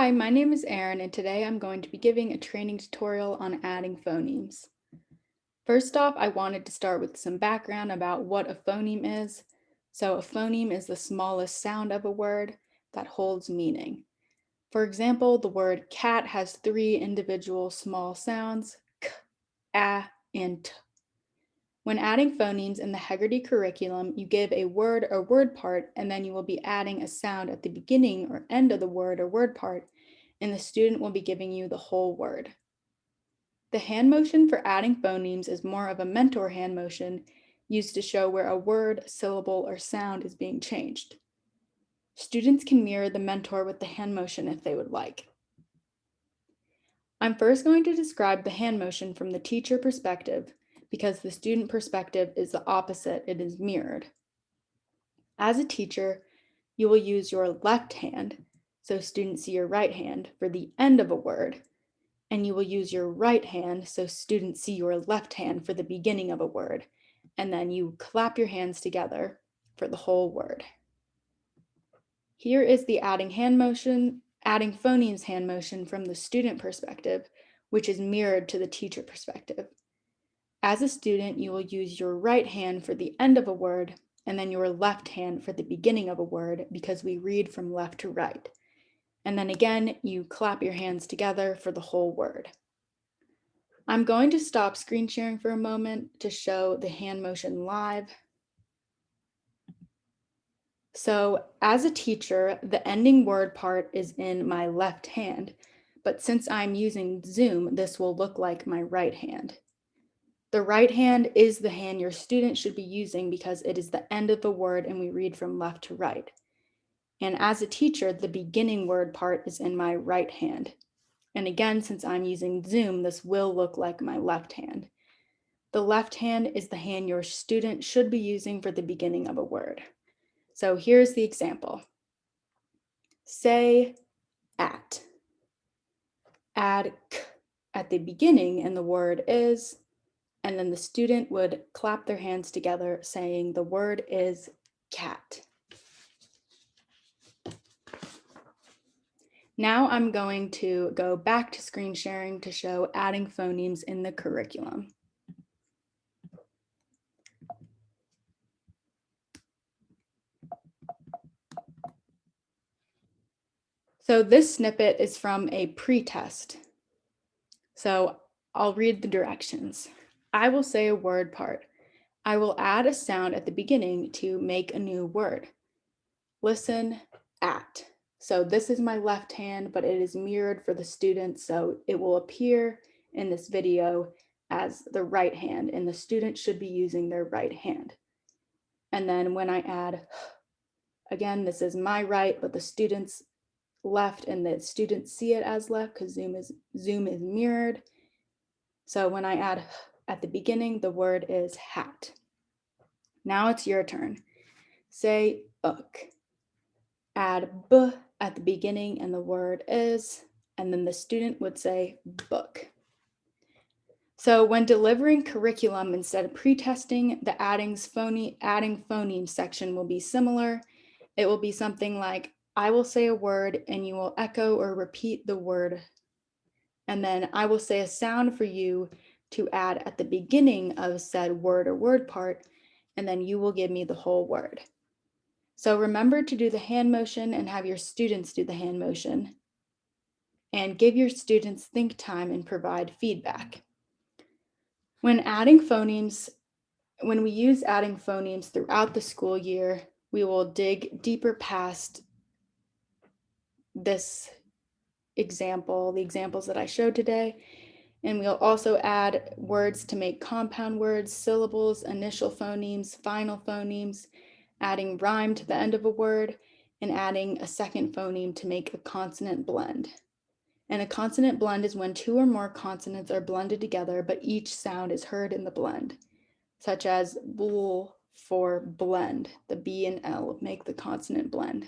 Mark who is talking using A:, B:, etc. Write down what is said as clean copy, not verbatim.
A: Hi, my name is Erin, and today I'm going to be giving a training tutorial on adding phonemes. First off, I wanted to start with some background about what a phoneme is. So a phoneme is the smallest sound of a word that holds meaning. For example, the word cat has three individual small sounds, k, a, and t. When adding phonemes in the Heggerty curriculum, you give a word or word part, and then you will be adding a sound at the beginning or end of the word or word part, and the student will be giving you the whole word. The hand motion for adding phonemes is more of a mentor hand motion used to show where a word, syllable, or sound is being changed. Students can mirror the mentor with the hand motion if they would like. I'm first going to describe the hand motion from the teacher perspective because the student perspective is the opposite, it is mirrored. As a teacher, you will use your left hand, so students see your right hand, for the end of a word, and you will use your right hand so students see your left hand for the beginning of a word, and then you clap your hands together for the whole word. Here is the adding phonemes hand motion from the student perspective, which is mirrored to the teacher perspective. As a student, you will use your right hand for the end of a word and then your left hand for the beginning of a word because we read from left to right. And then again, you clap your hands together for the whole word. I'm going to stop screen sharing for a moment to show the hand motion live. So as a teacher, the ending word part is in my left hand, but since I'm using Zoom, this will look like my right hand. The right hand is the hand your student should be using because it is the end of the word and we read from left to right. And as a teacher, the beginning word part is in my right hand. And again, since I'm using Zoom, this will look like my left hand. The left hand is the hand your student should be using for the beginning of a word. So here's the example. Say at. Add k at the beginning and the word is, and then the student would clap their hands together saying the word is cat. Now I'm going to go back to screen sharing to show adding phonemes in the curriculum. So this snippet is from a pre-test. So I'll read the directions. I will say a word part. I will add a sound at the beginning to make a new word. Listen at. So this is my left hand, but it is mirrored for the student, so it will appear in this video as the right hand, and the student should be using their right hand. And then when I add, again, this is my right, but the student's left, and the students see it as left because Zoom is mirrored. So when I add at the beginning, the word is hat. Now it's your turn. Say ook. Add b at the beginning and the word is, and then the student would say book. So when delivering curriculum instead of pre-testing, the adding phonemes section will be similar. It will be something like, I will say a word and you will echo or repeat the word. And then I will say a sound for you to add at the beginning of said word or word part, and then you will give me the whole word. So remember to do the hand motion and have your students do the hand motion. And give your students think time and provide feedback. When we use adding phonemes throughout the school year, we will dig deeper past this example, the examples that I showed today. And we'll also add words to make compound words, syllables, initial phonemes, final phonemes, adding rhyme to the end of a word, and adding a second phoneme to make a consonant blend. And a consonant blend is when two or more consonants are blended together, but each sound is heard in the blend, such as bool for blend. The B and L make the consonant blend.